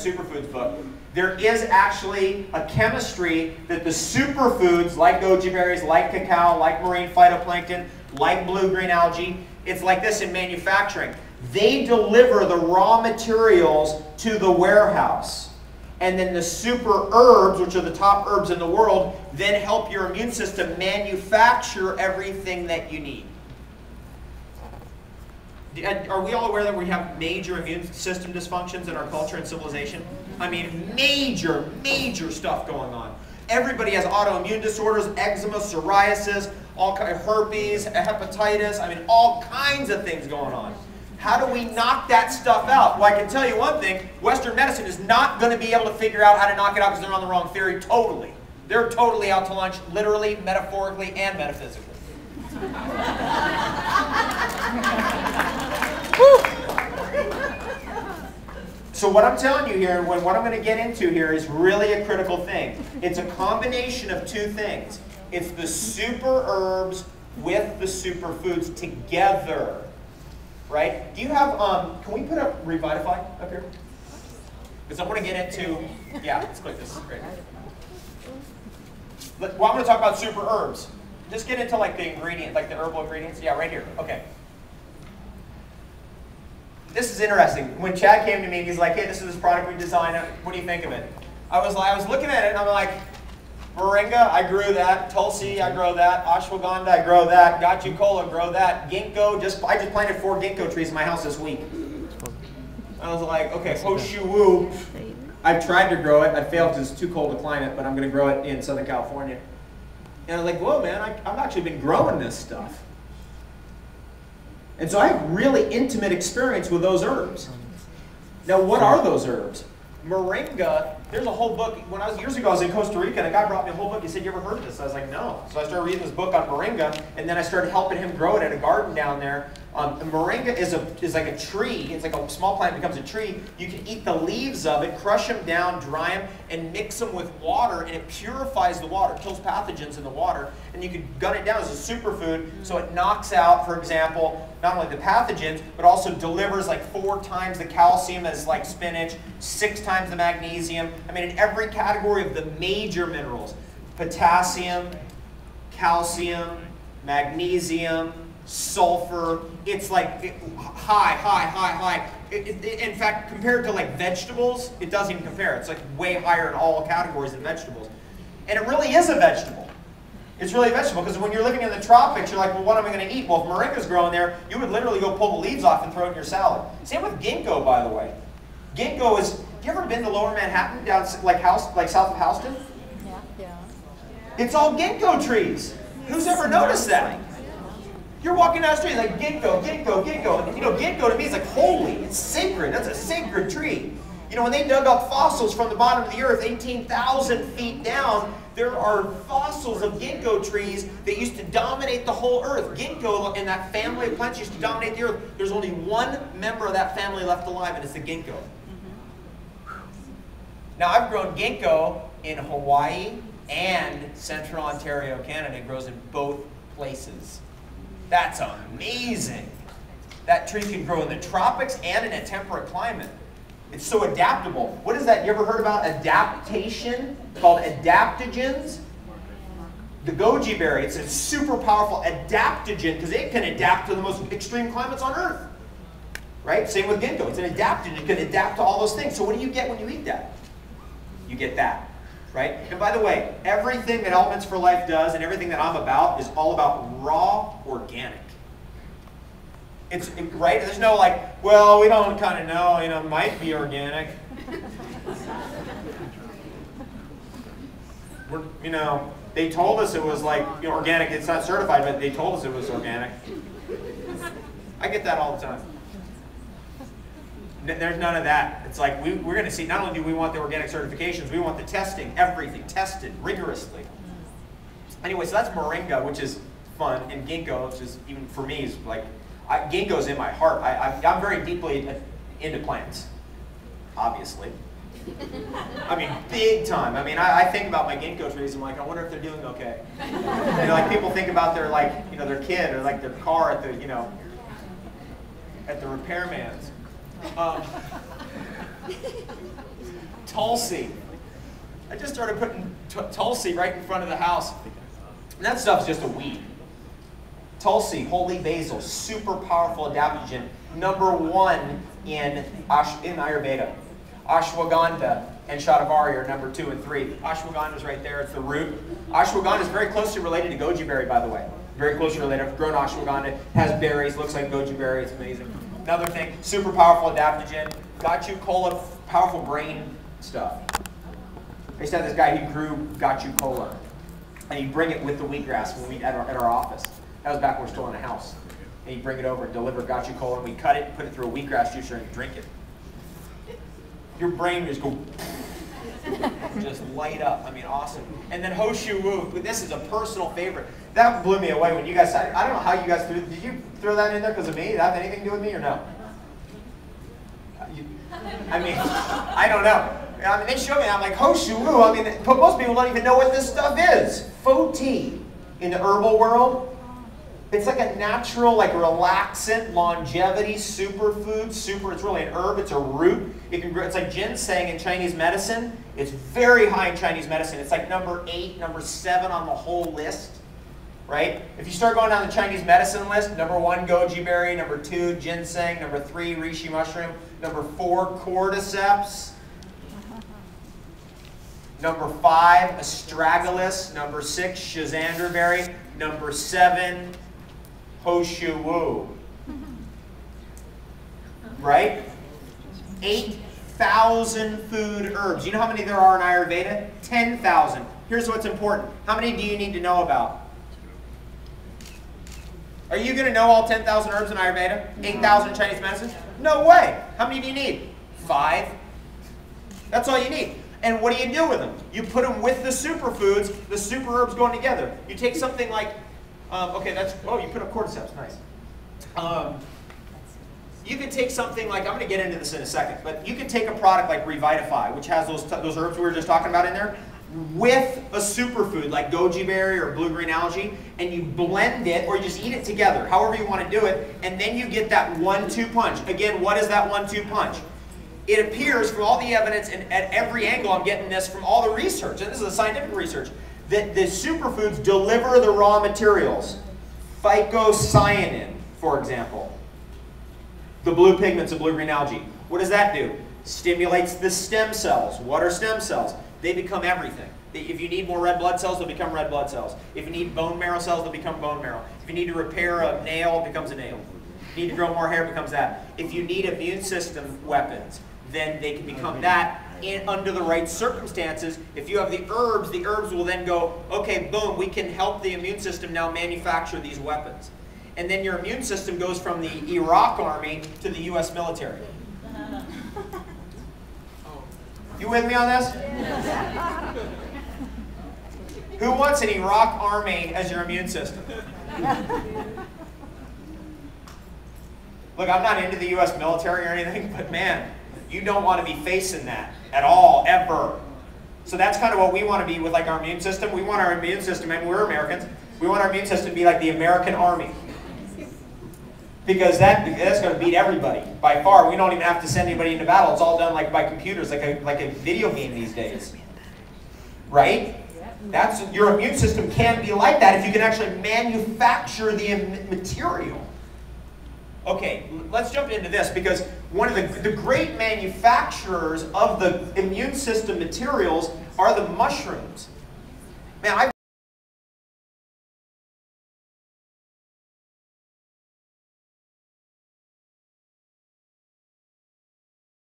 Superfoods book. There is actually a chemistry that the superfoods, like goji berries, like cacao, like marine phytoplankton, like blue-green algae, it's like this in manufacturing. They deliver the raw materials to the warehouse. And then the super herbs, which are the top herbs in the world, then help your immune system manufacture everything that you need. Are we all aware that we have major immune system dysfunctions in our culture and civilization? I mean, major, major stuff going on. Everybody has autoimmune disorders, eczema, psoriasis, all kind of herpes, hepatitis, I mean, all kinds of things going on. How do we knock that stuff out? Well, I can tell you one thing, Western medicine is not going to be able to figure out how to knock it out because they're on the wrong theory totally. They're totally out to lunch, literally, metaphorically, and metaphysically. So what I'm telling you here, what I'm going to get into here is really a critical thing. It's a combination of two things. It's the super herbs with the superfoods together. Right? Do you have, can we put up Revitafy up here? Because I want to get into, yeah, let's click this, great. Well, I'm going to talk about super herbs. Just get into like the ingredient, like the herbal ingredients. Yeah, right here, okay. This is interesting. When Chad came to me, he's like, hey, this is this product we designed, what do you think of it? I was looking at it and I'm like, Moringa, I grew that. Tulsi, I grow that. Ashwagandha, I grow that. Gachi Cola, grow that. Ginkgo, I just planted 4 ginkgo trees in my house this week. I was like, okay, Hoshu, I've tried to grow it. I failed because it's too cold to climate, but I'm going to grow it in Southern California. And I was like, whoa, man, I've actually been growing this stuff. And so I have really intimate experience with those herbs. Now, what are those herbs? Moringa, there's a whole book. When years ago, I was in Costa Rica, and a guy brought me a whole book. He said, you ever heard of this? I was like, no. So I started reading this book on moringa, and then I started helping him grow it at a garden down there. Moringa is like a tree. It's like a small plant becomes a tree. You can eat the leaves of it, crush them down, dry them, and mix them with water, and it purifies the water, kills pathogens in the water, and you can gun it down as a superfood, so it knocks out, for example, not only the pathogens, but also delivers like 4 times the calcium as like spinach, 6 times the magnesium. I mean, in every category of the major minerals, potassium, calcium, magnesium, sulfur, it's like high. In fact, compared to like vegetables, it doesn't even compare. It's like way higher in all categories than vegetables. And it really is a vegetable. It's really a vegetable because when you're living in the tropics, you're like, well, what am I going to eat? Well, if moringa's growing there, you would literally go pull the leaves off and throw it in your salad. Same with ginkgo, by the way. Ginkgo is, have you ever been to Lower Manhattan, down like south of Houston? Yeah. It's all ginkgo trees. Who's ever noticed that? You're walking down the street like ginkgo. And, you know, ginkgo to me is like holy. It's sacred. That's a sacred tree. You know, when they dug up fossils from the bottom of the earth, 18,000 feet down, there are fossils of ginkgo trees that used to dominate the whole earth. Ginkgo and that family of plants used to dominate the earth. There's only one member of that family left alive, and it's the ginkgo. Now, I've grown ginkgo in Hawaii and Central Ontario, Canada. It grows in both places. That's amazing. That tree can grow in the tropics and in a temperate climate. It's so adaptable. What is that? You ever heard about adaptation? It's called adaptogens. The goji berry, it's a super powerful adaptogen because it can adapt to the most extreme climates on Earth. Right? Same with ginkgo. It's an adaptogen. It can adapt to all those things. So what do you get when you eat that? You get that. Right? And by the way, everything that Elements for Life does and everything that I'm about is all about raw organic. It's right. There's no like, well, we don't kind of know. You know, it might be organic. You know, they told us it was like, you know, organic. It's not certified, but they told us it was organic. I get that all the time. There's none of that. It's like we're going to see. Not only do we want the organic certifications, we want the testing, everything tested rigorously. Anyway, so that's moringa, which is fun, and ginkgo, which is even for me is like. Ginkgo's in my heart. I'm very deeply into plants, obviously. I mean, big time. I mean, I think about my ginkgo trees. I'm like, I wonder if they're doing okay. You know, like people think about their their kid or like their car at the at the repairman's. Tulsi. I just started putting Tulsi right in front of the house. And that stuff's just a weed. Tulsi, holy basil, super powerful adaptogen. #1 in Ayurveda. Ashwagandha and Shatavari are #2 and 3. Ashwagandha is right there, it's the root. Ashwagandha is very closely related to goji berry, by the way. Very closely related. I've grown ashwagandha, has berries, looks like goji berry, it's amazing. Another thing, super powerful adaptogen. Gachu cola, powerful brain stuff. I used to have this guy who grew gachu cola, and he'd bring it with the wheatgrass when we at our office. That was back when we were still in the house. And he'd bring it over and deliver gachu cola, and we'd cut it and put it through a wheatgrass juicer and drink it. Your brain just go, just light up. I mean, awesome. And then Hoshu Wu, this is a personal favorite. That blew me away when you guys, I don't know how you guys threw, did you throw that in there because of me? Did that have anything to do with me or no? I mean, I don't know. I mean, they showed me, I'm like, Hoshu Wu, I mean, but most people don't even know what this stuff is. Fo tea in the herbal world. It's like a natural, like relaxant, longevity, superfood, it's really an herb, it's a root. It's like ginseng in Chinese medicine. It's very high in Chinese medicine. It's like #8, #7 on the whole list, right? If you start going down the Chinese medicine list, #1, goji berry, #2, ginseng, #3, reishi mushroom, #4, cordyceps, #5, astragalus, #6, schizandra berry, #7, Hoshu Wu. Right? 8,000 food herbs. You know how many there are in Ayurveda? 10,000. Here's what's important. How many do you need to know about? Are you going to know all 10,000 herbs in Ayurveda? 8,000 Chinese medicine? No way. How many do you need? 5. That's all you need. And what do you do with them? You put them with the superfoods, the super herbs going together. You take something like, okay, that's, oh, you put up cordyceps, nice. You could take something like, I'm going to get into this in a second, but you could take a product like Revitify, which has those herbs we were just talking about in there, with a superfood like goji berry or blue-green algae, and you blend it, or you just eat it together, however you want to do it, and then you get that 1-2 punch. Again, what is that 1-2 punch? It appears from all the evidence, and at every angle I'm getting this from all the research, and this is the scientific research, that the superfoods deliver the raw materials. Phycocyanin, for example. The blue pigments of blue-green algae. What does that do? Stimulates the stem cells. What are stem cells? They become everything. If you need more red blood cells, they'll become red blood cells. If you need bone marrow cells, they'll become bone marrow. If you need to repair a nail, it becomes a nail. If you need to grow more hair, it becomes that. If you need immune system weapons, then they can become that under the right circumstances. If you have the herbs will then go, okay, boom, we can help the immune system now manufacture these weapons. And then your immune system goes from the Iraq army to the US military. You with me on this? Who wants an Iraq army as your immune system? Look, I'm not into the US military or anything, but man, you don't want to be facing that at all, ever. So that's kind of what we want to be with like our immune system. We want our immune system, and we're Americans, we want our immune system to be like the American Army. Because that's going to beat everybody by far. We don't even have to send anybody into battle. It's all done like by computers, like a video game these days. Right? That's, your immune system can be like that if you can actually manufacture the material. Okay, let's jump into this, because one of the great manufacturers of the immune system materials are the mushrooms. Man,